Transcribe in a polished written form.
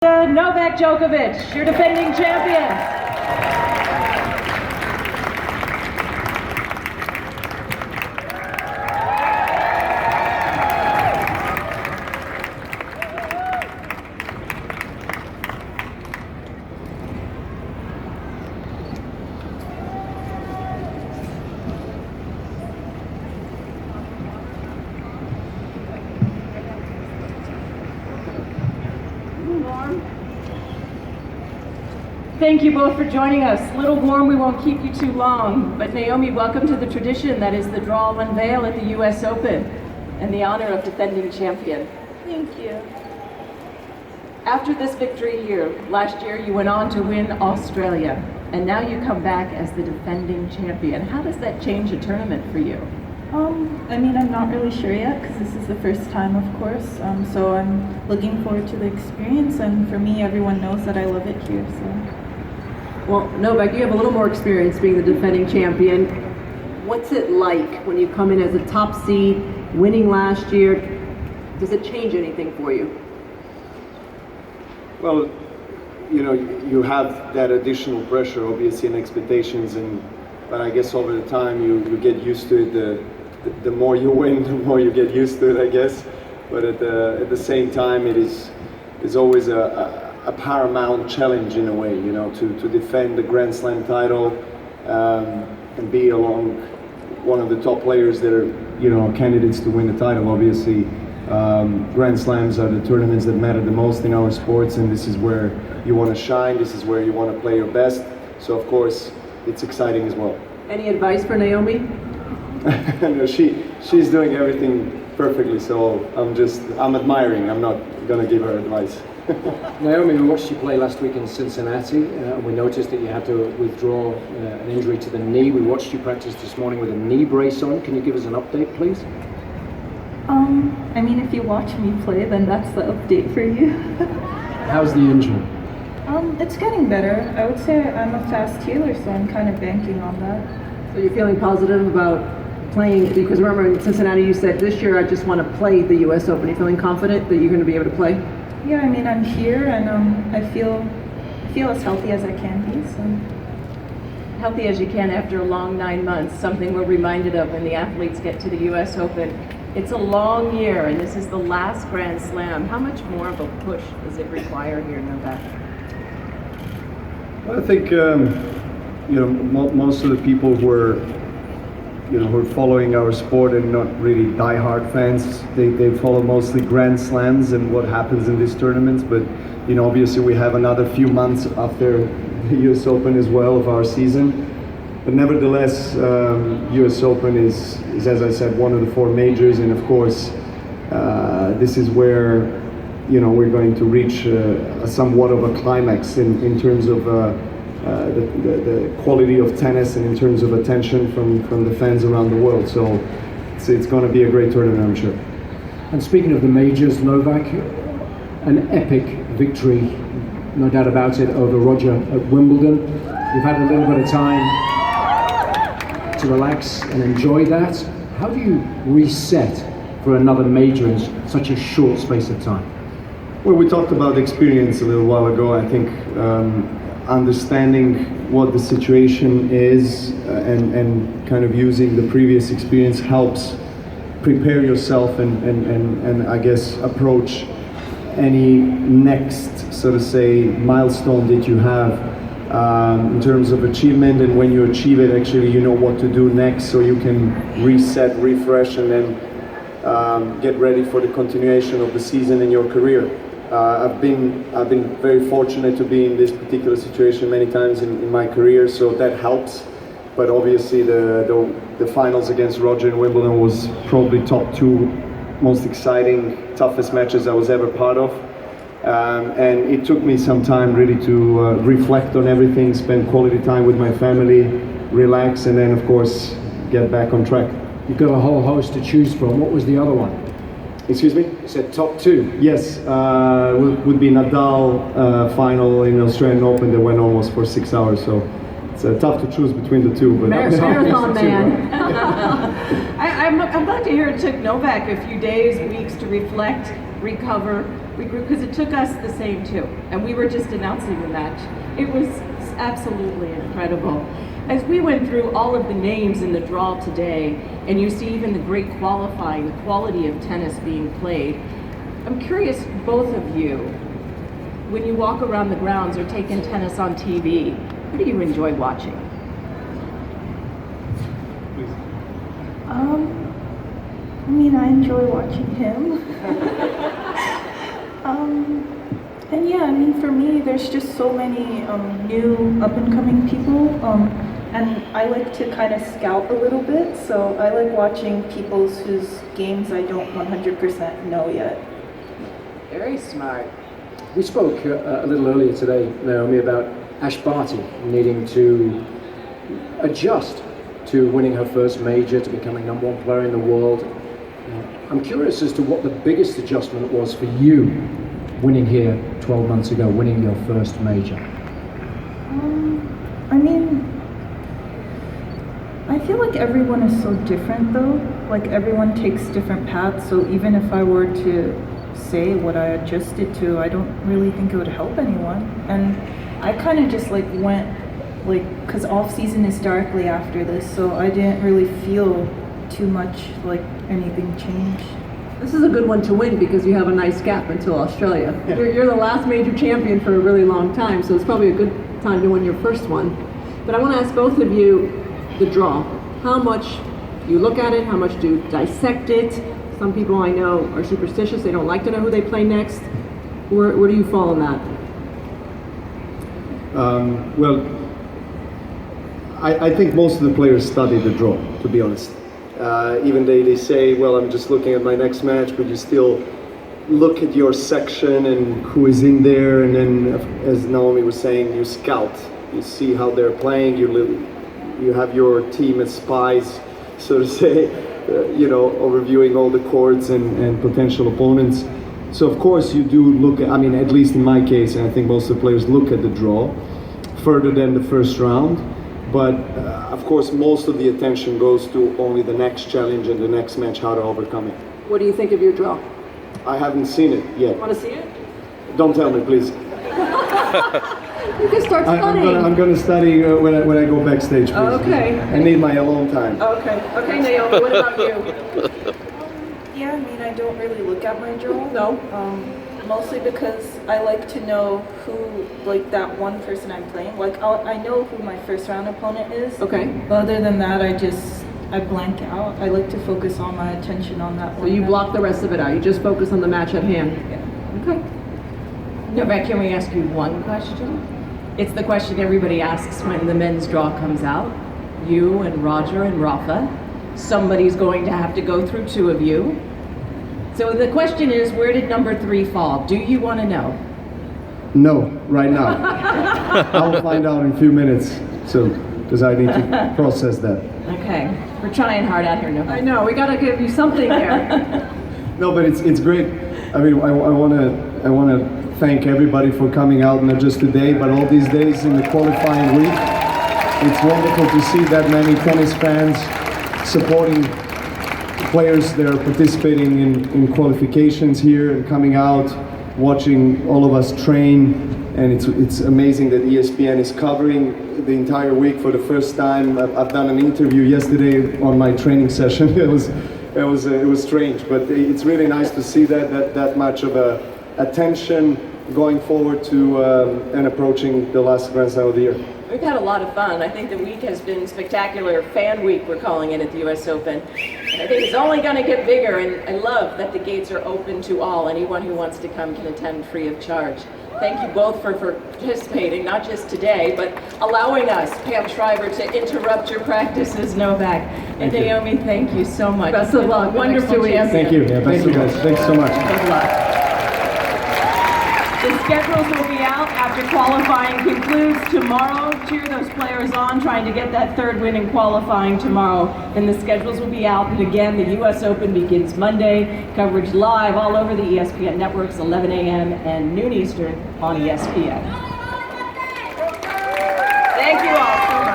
Novak Djokovic, your defending champion. Thank you both for joining us. A little warm, we won't keep you too long. But Naomi, welcome to the tradition that is the draw and unveil at the US Open and the honor of defending champion. Thank you. After this victory here, last year you went on to win Australia, and now you come back as the defending champion. How does that change a tournament for you? I'm not really sure yet because this is the first time, of course. So I'm looking forward to the experience, and for me, everyone knows that I love it here. So. Well, Novak, you have a little more experience being the defending champion. What's it like when you come in as a top seed, winning last year? Does it change anything for you? Well, you have that additional pressure, obviously, and expectations, but I guess over the time you get used to it. The more you win, the more you get used to it, I guess. But at the same time, it is always a paramount challenge in a way, to defend the Grand Slam title and be along one of the top players that are, candidates to win the title. Obviously, Grand Slams are the tournaments that matter the most in our sports, and this is where you want to shine. This is where you want to play your best. So of course, it's exciting as well. Any advice for Naomi? No, she's doing everything perfectly. So I'm admiring. I'm not gonna give her advice. Naomi, we watched you play last week in Cincinnati, and we noticed that you had to withdraw an injury to the knee. We watched you practice this morning with a knee brace on. Can you give us an update, please? If you watch me play, then that's the update for you. How's the injury? It's getting better. I would say I'm a fast healer, so I'm kind of banking on that. So you're feeling positive about playing, because remember in Cincinnati you said this year I just want to play the US Open. Are you feeling confident that you're going to be able to play? Yeah, I'm here, and I feel as healthy as I can be. So. Healthy as you can after a long 9 months, something we're reminded of when the athletes get to the US Open. It's a long year, and this is the last Grand Slam. How much more of a push does it require here, Novak? I think most of the people who are following our sport and not really die-hard fans, they follow mostly Grand Slams and what happens in these tournaments. But obviously we have another few months after the US Open as well of our season. But nevertheless, US Open is, as I said, one of the 4 majors, and of course this is where we're going to reach somewhat of a climax in terms of the quality of tennis and in terms of attention from the fans around the world. So it's going to be a great tournament, I'm sure. And speaking of the majors, Novak, an epic victory, no doubt about it, over Roger at Wimbledon. You've had a little bit of time to relax and enjoy that. How do you reset for another major in such a short space of time? Well, we talked about experience a little while ago. I think understanding what the situation is and kind of using the previous experience helps prepare yourself and I guess approach any next, so to say, milestone that you have in terms of achievement. And when you achieve it, actually you know what to do next, so you can reset, refresh, and then get ready for the continuation of the season in your career. I've been very fortunate to be in this particular situation many times in my career, so that helps. But obviously the finals against Roger in Wimbledon was probably top 2 most exciting, toughest matches I was ever part of. And it took me some time really to reflect on everything, spend quality time with my family, relax, and then of course get back on track. You've got a whole host to choose from. What was the other one? Excuse me? You said top 2. Yes, would be Nadal final in Australian Open that went almost for 6 hours, so it's tough to choose between the two. But Marathon man. I'm glad to hear it took Novak a few days, weeks to reflect, recover. we grew, because it took us the same too, and we were just announcing the match. It was absolutely incredible. As we went through all of the names in the draw today, and you see even the great qualifying, the quality of tennis being played, I'm curious, both of you, when you walk around the grounds or take in tennis on TV, what do you enjoy watching? I mean, I enjoy watching him. And yeah, I mean, for me, there's just so many new up-and-coming people, and I like to kind of scout a little bit, so I like watching people's whose games I don't 100% know yet. Very smart. We spoke a little earlier today, Naomi, about Ash Barty needing to adjust to winning her first major, to becoming #1 player in the world. I'm curious as to what the biggest adjustment was for you winning here 12 months ago, winning your first major. I mean, I feel like everyone is so different though. Like everyone takes different paths, so even if I were to say what I adjusted to, I don't really think it would help anyone. And I kind of just like went, like, because off season is directly after this, so I didn't really feel too much like anything changed. This is a good one to win because you have a nice gap until Australia. You're the last major champion for a really long time, so it's probably a good time to win your first one. But I want to ask both of you the draw. How much you look at it, how much do you dissect it? Some people I know are superstitious, they don't like to know who they play next. Where do you fall on that? Well, I think most of the players study the draw, to be honest. Even they say, well, I'm just looking at my next match, but you still look at your section and who is in there, and then, as Naomi was saying, you scout. You see how they're playing, you have your team as spies, so to say, overviewing all the courts and potential opponents. So of course you do look at, I mean, at least in my case, and I think most of the players look at the draw further than the first round. But of course, most of the attention goes to only the next challenge and the next match, how to overcome it. What do you think of your draw? I haven't seen it yet. Want to see it? Don't tell me, please. You can start studying. I'm gonna study when I go backstage, please. Okay. I need my alone time. Okay, Naomi, what about you? Yeah, I mean, I don't really look at my draw. No? Mostly because I like to know who, like, that one person I'm playing. Like, I know who my first round opponent is. Okay. But other than that, I blank out. I like to focus all my attention on that So one. you block the rest of it out. You just focus on the match at hand. Yeah. Okay. Novak, can we ask you one question? It's the question everybody asks when the men's draw comes out. You and Roger and Rafa. Somebody's going to have to go through two of you. So the question is, where did number 3 fall? Do you want to know? No, right now. I will find out in a few minutes, because I need to process that. Okay, we're trying hard out here, Novak. I know, we gotta give you something here. No, but it's great. I mean, I want to thank everybody for coming out, not just today, but all these days in the qualifying week. It's wonderful to see that many tennis fans supporting players that are participating in qualifications here and coming out, watching all of us train. And it's amazing that ESPN is covering the entire week for the first time. I've done an interview yesterday on my training session. It was strange, but it's really nice to see that much of attention going forward to and approaching the last Grand Slam of the year. We've had a lot of fun. I think the week has been spectacular. Fan week, we're calling it at the US Open. And I think it's only going to get bigger, and I love that the gates are open to all. Anyone who wants to come can attend free of charge. Thank you both for participating, not just today, but allowing us, Pam Shriver, to interrupt your practices, Novak. And Naomi, thank you so much. Best of luck. Wonderful champion. Thank you. Yeah, thank you guys. Thanks so much. Good luck. The schedules will be out after qualifying concludes tomorrow. Cheer those players on, trying to get that third win in qualifying tomorrow. And the schedules will be out. And again, the US Open begins Monday. Coverage live all over the ESPN networks, 11 a.m. and noon Eastern on ESPN. Thank you all so much.